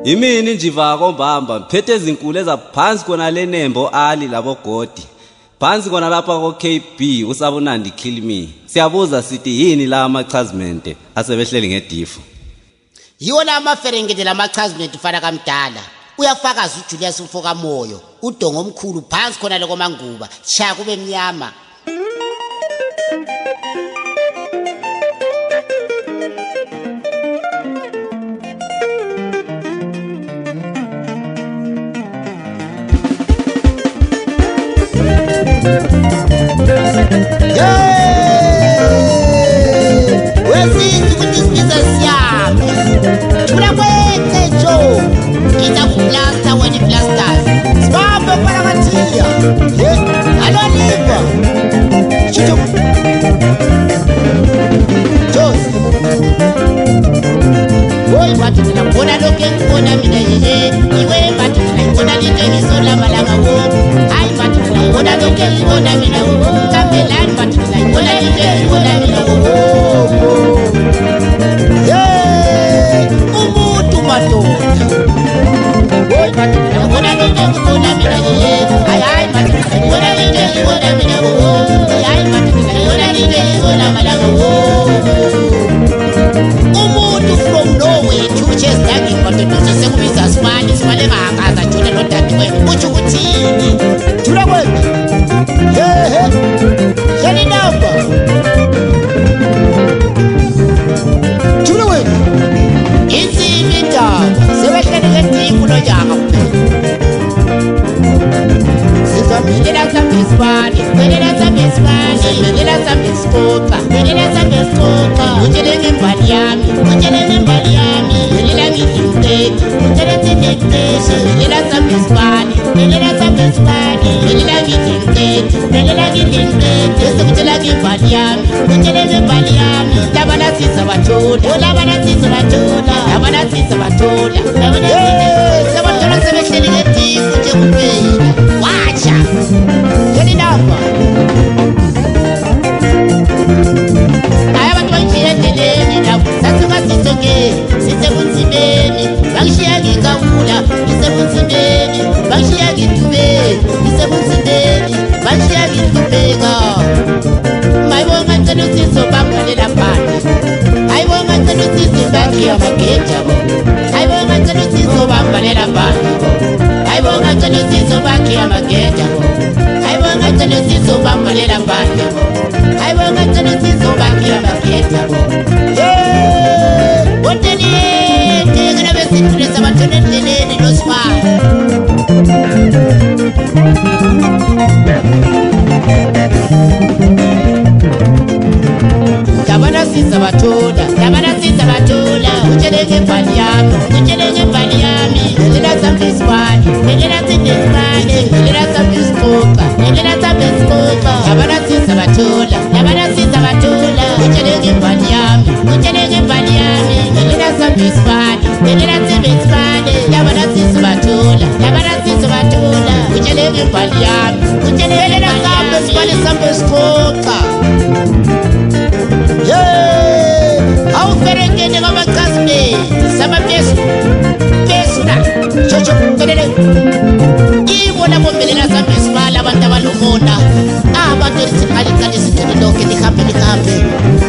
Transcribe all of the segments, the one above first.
Imini njiva kombamba phethe izinkulu ezaphansi kona lenembo ali labogodi. Phansi kona lapha ko KB usabonandi kill me. Siyabuza sithi yini la amachazmente asebehleli ngedifu. Yiwo la amaferengete lamachazmente ufana kamdala. Uyafakaza uJulius ufoka moyo, udongo omkhulu phansi khona le komanguba, shaya kube mnyama. Wesithi ukuthi business yami. Thula kwethe Joe. Kita kuplaster wena plasters. Sibambe para mathiya. Aloliva. Chuchu. Joe. Boy bathi mina ngibona lokho engibona mina yeye. Iwe bathi mina ngibona into engisola malanga wo. Hayi bathi mina ngibona lokho engibona mina wo. Kamelani bathi mina ngibona into engibona mina wo. Umuntu madoda. Boy bathi mina ngibona lokho engibona mina yeye. Hayi bathi mina ngibona into engibona mina wo. Hayi bathi mina ngibona into engisola malanga wo. Umuntu from nowhere two chairs danging but the sekubiza smali smali ngakaza jona nodade kwenu uthi ukuthini jula kwenu yani namba jula kwenu insibi indaba sebehlele ngedifu nonyaka kuphela sizamilela sambesibani welela sambesibani welela sambesikoka welela sambesikoka utshele ngembali yami utshele ngembali yami welela ngidimteti utshele tindetesi welela sambesibani welela sambesibani welela ngidimteti welela ngidimteti sekutshela ngembali yami utshele ngembali yami labanasisa bathola labanasisa bathola labanasisa bathola sebathola sebehleli ngedifu nje kuphela wacha yeni namba abantu banjiyendleleni nabo sasingasisonke sisebunzimeni bangishiya ngikawula ngisebunzimeni bangishiya ngidube ngisebunzimeni bangishiya ngidubeka mayibonga ngicela usizo bangalela phansi ayibonga ngicela usizo bakhiya mageja ayibonga ngicela usizo bangalela phansi ayibonga ngicela usizo bakhiya mageja ayibonga ngicela usizo bangalela phansi ayibonga ngicela usizo bakhiya mageja Woteni ngena besithulisa abathona endleleni losifana Labanasisa bathola utshele ngembali yami utshele ngembali yami welela sambesibani welela sindesibani welela sambesikoka welela sambesikoka labanasisa bathola utshele ngembali yami utshele ngembali yami welela sambesibani welela sambesibani labanasisa bathola utshele ngembali yami utshele welela sambesikoka Awuferengene kamachazime samapesu pesuna chocho kelele ibona bombelela sambesibala abantu abalomona abantu esiqalikale sithele lonke lihambe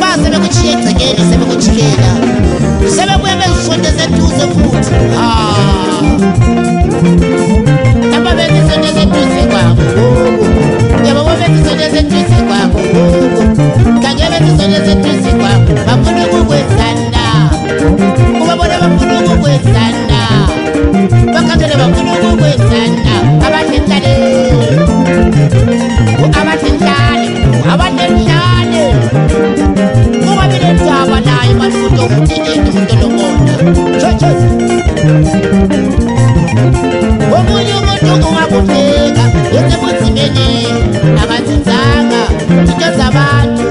base bekuchiye egcekeni sebekuchiyela sebebuye bezisondeze eduze futhi Aba bezisondeze eduze kwabo yabo bezisondeze eduze kwabo kage bezisondeze eduze kwabo bafuna ukukwenzana ubabona bafuna ukukwenzana bakagele bafuna ukukwenzana abathintane kuba bilendaba naye bafuna ukuthini umuntu lomona omunye umuntu ungakutheka yesebunzimeni akazinzanga into zabantu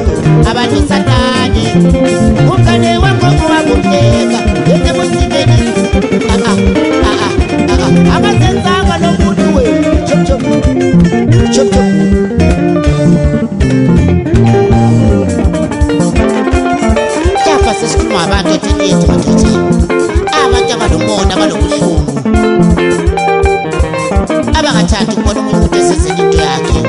satani umngane wakho ungakutheka yesebunzimeni akazenzanga nomuntu wenu chop sesikhuluma abantu ethiniyethi madoda abantu abanombona abanobuhlungu abangathandi ukubona umuntu umuntu esenzela into yakhe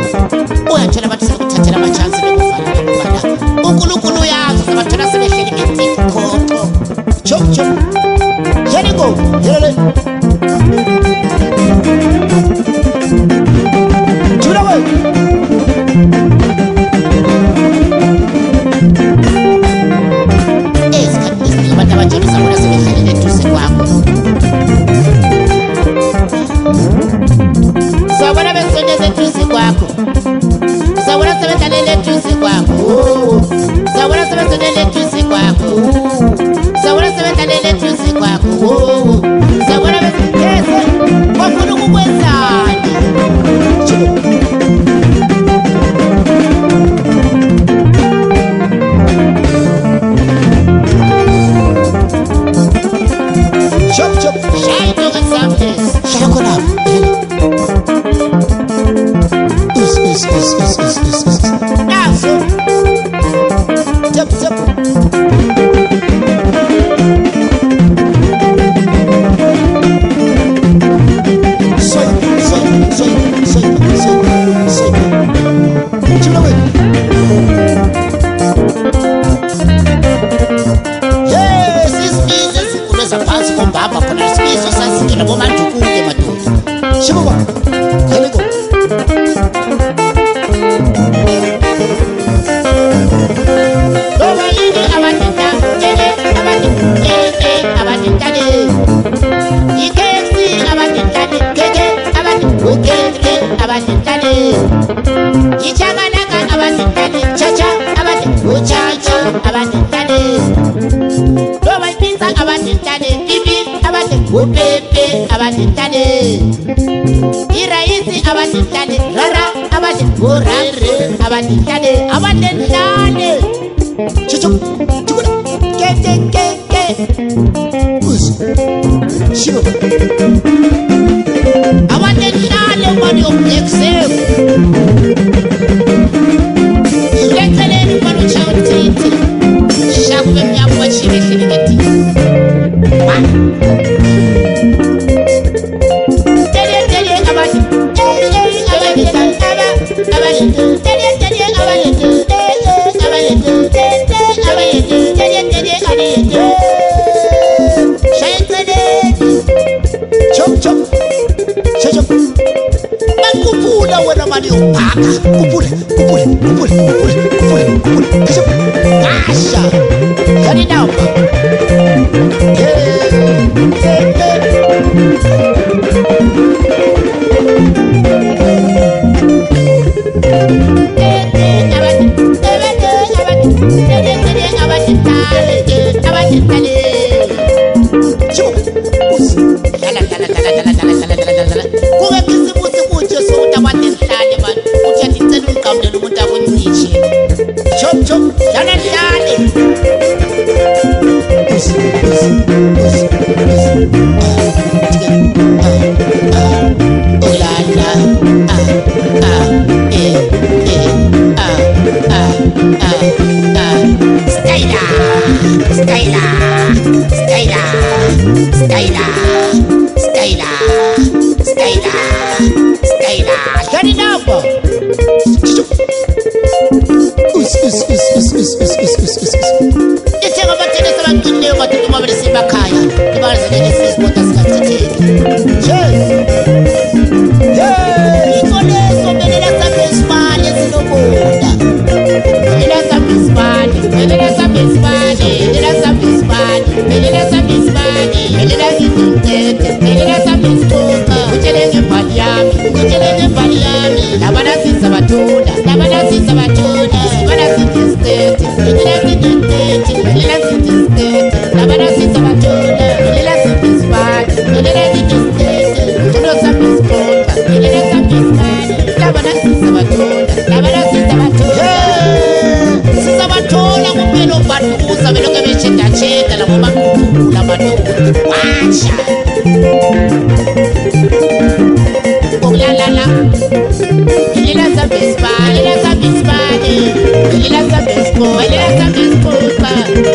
uyathola abantu sebekuthathela amachansi bekuvala bekuvala uNkulunkulu uyazi uzabathola sebehleli ngetikhoxo chop chop here you go here Jura way abantu abajona sabona sebehleli eduze kwakho sabona besondeza eduze kwakho sabona sebedlalela eduze kwakho sabona sebesondela eduze kwakho sabona sebedlalela eduze kwakho sabona besiyese bafuna ukukwenzani Chop chop, shy dog and some this. Shut up. Now so. Chop chop. Soy. Chill away. Yes, this business is a pass from Baba for the space of something in a woman to cook them at all. Shiva, here we go. Upepe abadintane iraisi abadintane rara abadintane abadintane abadintane chuchu ke us shibo abadintane money of excel lekele manu chawtiti shakwe myamwa chirishirigeti Kupula wena mali yopaka kupule kasha yani namba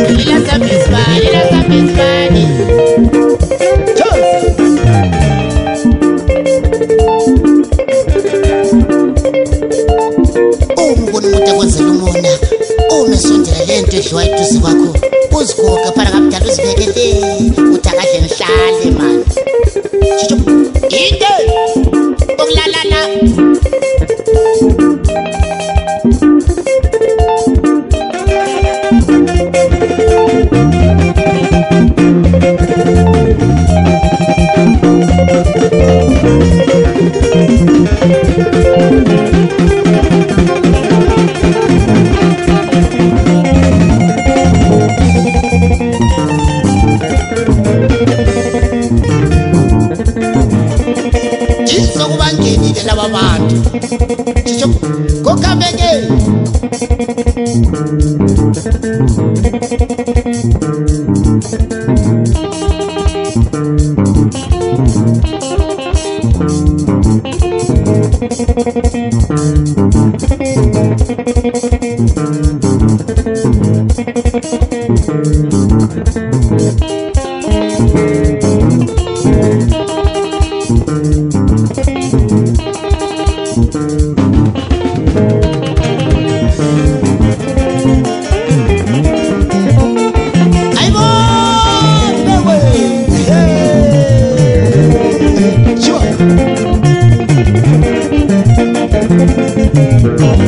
Lila Velela sabesibani, velela sabesibani. Umbona umuntu ekwenzela umona. Umesondela lento edliwa eduze kwakho. Uzigoga phana ngabudala uzibekele. Uthi akadle ngihlale manje. Chicho. Inde. Okulalala. Sokubangenile laba bantu. Chicho. Kokambeke.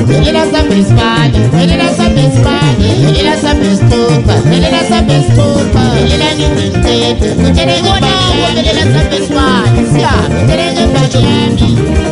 Velela sabesibani, velela sabesibani, velela sabestupa, velela sabestupa, velela ngingqede, kuteleke bani, velela sabesibani, siya, kuteleke bani yami.